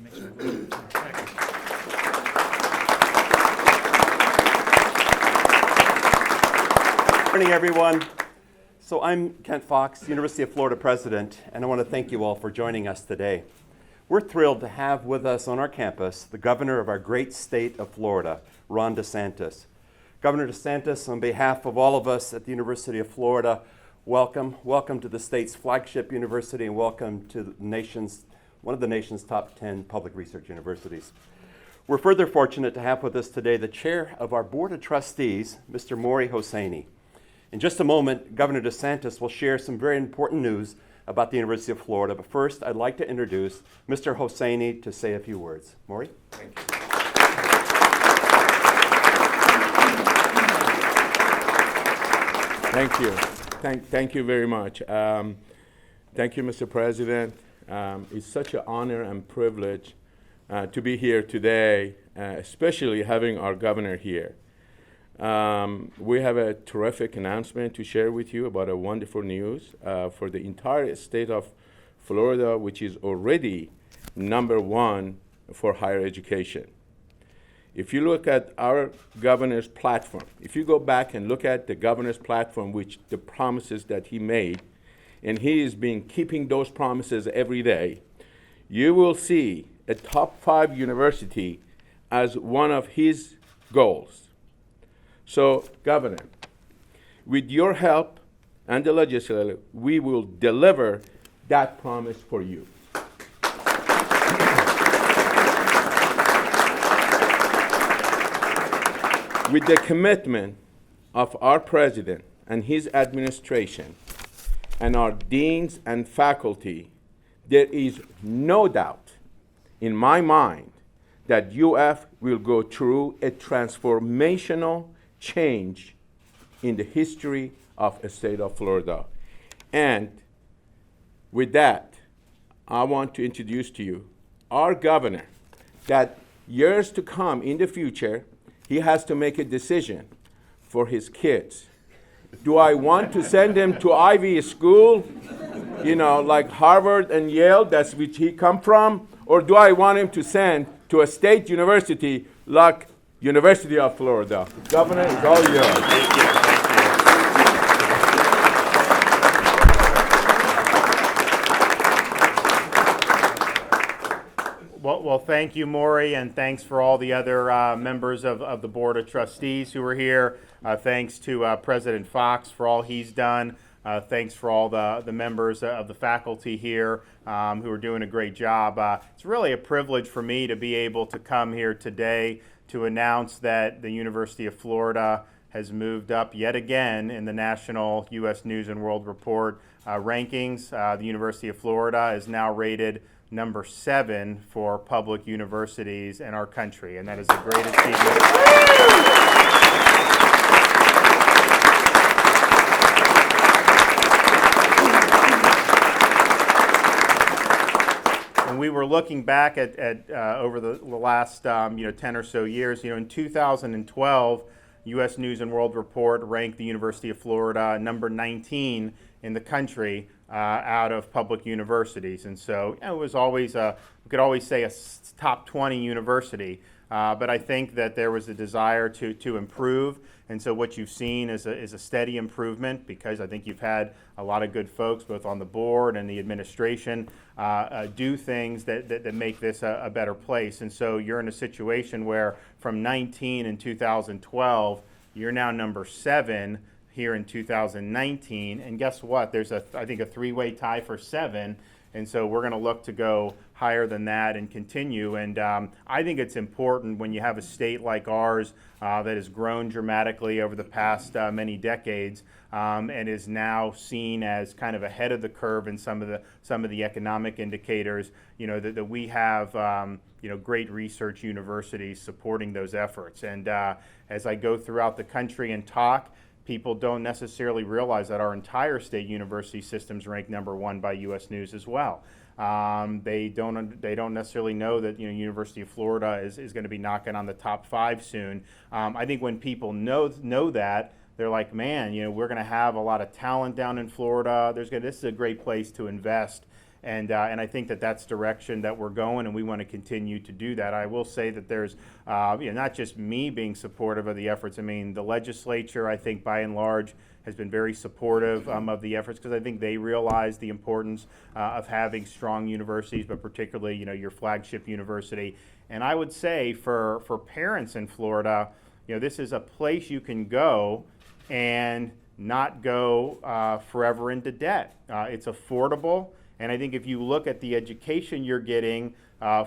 Good morning, everyone. So I'm Kent Fox, University of Florida president, and I want to thank you all for joining us today. We're thrilled to have with us on our campus the governor of our great state of Florida, Ron DeSantis. Governor DeSantis, on behalf of all of us at the University of Florida, welcome. Welcome to the state's flagship university, and welcome to one of the nation's top 10 public research universities. We're further fortunate to have with us today the chair of our Board of Trustees, Mr. Maury Hosseini. In just a moment, Governor DeSantis will share some very important news about the University of Florida. But first, I'd like to introduce Mr. Hosseini to say a few words. Maury? Thank you. Thank you. Thank you very much. Thank you, Mr. President. It's such an honor and privilege to be here today, especially having our governor here. We have a terrific announcement to share with you about a wonderful news for the entire state of Florida, which is already #1 for higher education. If you look at our governor's platform, if you go back and look at the governor's platform, which the promises that he made, and he has been keeping those promises every day, you will see a top 5 university as one of his goals. So, Governor, with your help and the legislature, we will deliver that promise for you. With the commitment of our president and his administration and our deans and faculty, there is no doubt in my mind that UF will go through a transformational change in the history of the state of Florida. And with that, I want to introduce to you our governor, that years to come in the future, he has to make a decision for his kids. Do I want to send him to Ivy school, like Harvard and Yale, that's which he come from, or do I want him to send to a state university like University of Florida? Governor, it's all yours. Thank you. Well, thank you, Maury, and thanks for all the other members of the Board of Trustees who are here. Thanks to President Fox for all he's done. Thanks for all the members of the faculty here who are doing a great job. It's really a privilege for me to be able to come here today to announce that the University of Florida has moved up yet again in the national U.S. News and World Report rankings. The University of Florida is now rated #7 for public universities in our country, and that is a great achievement. And we were looking back at over the last 10 or so years. In 2012, U.S. News and World Report ranked the University of Florida #19 in the country out of public universities, and so it was always we could always say a top 20 university, but I think that there was a desire to improve, and so what you've seen is a steady improvement, because I think you've had a lot of good folks both on the board and the administration do things that make this a better place. And so you're in a situation where from 19 in 2012, you're now #7 here in 2019, and guess what? There's I think a 3-way tie for 7, and so we're going to look to go higher than that and continue. And I think it's important when you have a state like ours that has grown dramatically over the past many decades and is now seen as kind of ahead of the curve in some of the economic indicators. That we have great research universities supporting those efforts. And as I go throughout the country and talk, people don't necessarily realize that our entire state university system's ranked #1 by U.S. News as well. They don't necessarily know that University of Florida is going to be knocking on the top 5 soon. I think when people know that, they're like, man, we're going to have a lot of talent down in Florida. This is a great place to invest. And I think that that's direction that we're going, and we want to continue to do that. I will say that there's not just me being supportive of the efforts. I mean, the legislature, I think, by and large, has been very supportive of the efforts, because I think they realize the importance of having strong universities, but particularly, your flagship university. And I would say for parents in Florida, this is a place you can go and not go forever into debt. It's affordable, and I think if you look at the education you're getting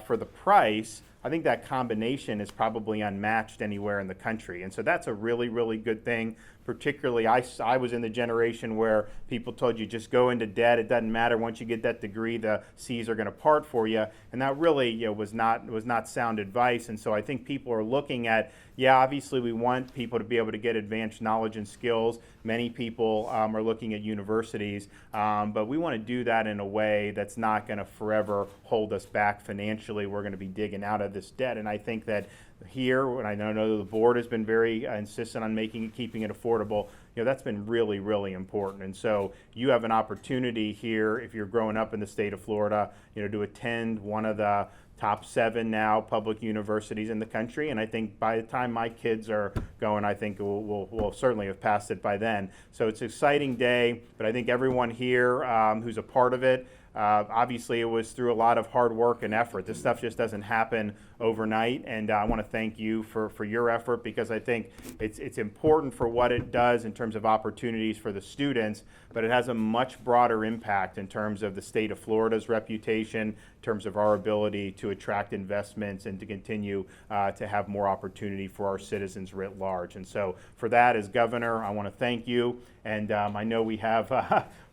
for the price, I think that combination is probably unmatched anywhere in the country. And so that's a really, really good thing. Particularly, I was in the generation where people told you just go into debt. It doesn't matter. Once you get that degree, the seas are going to part for you. And that really was not sound advice. And so I think people are looking at, obviously we want people to be able to get advanced knowledge and skills. Many people are looking at universities, but we want to do that in a way that's not going to forever hold us back financially. We're going to be digging out of this debt. And I think that here, and I know the board has been very insistent on keeping it affordable, that's been really, really important. And so you have an opportunity here, if you're growing up in the state of Florida, to attend one of the top 7 now public universities in the country. And I think by the time my kids are going, I think we'll certainly have passed it by then. So it's an exciting day, but I think everyone here who's a part of it, obviously it was through a lot of hard work and effort. This stuff just doesn't happen overnight, and I want to thank you for your effort, because I think it's important for what it does in terms of opportunities for the students, but it has a much broader impact in terms of the state of Florida's reputation, in terms of our ability to attract investments and to continue to have more opportunity for our citizens writ large. And so for that, as governor, I want to thank you, and I know we have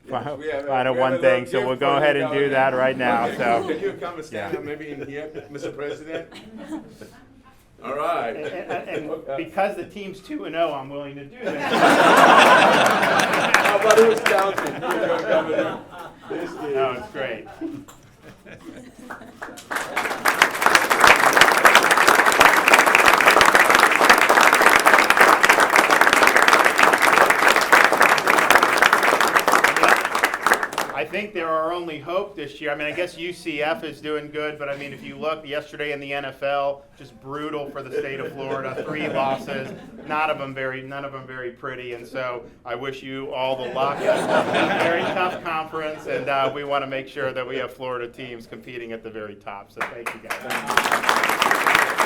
final one thing, so we'll go ahead and do that right now. Okay, So can you come and stand up maybe in here, Mr. President? All right. and because the team's 2-0, I'm willing to do that. How about it was counting? Here you go, Governor. This is. No, it's great. I think they're our only hope this year. I mean, I guess UCF is doing good, but I mean, if you look yesterday in the NFL, just brutal for the state of Florida. 3 losses, none of them very pretty. And so I wish you all the luck. It's a very tough conference, and we want to make sure that we have Florida teams competing at the very top. So thank you guys.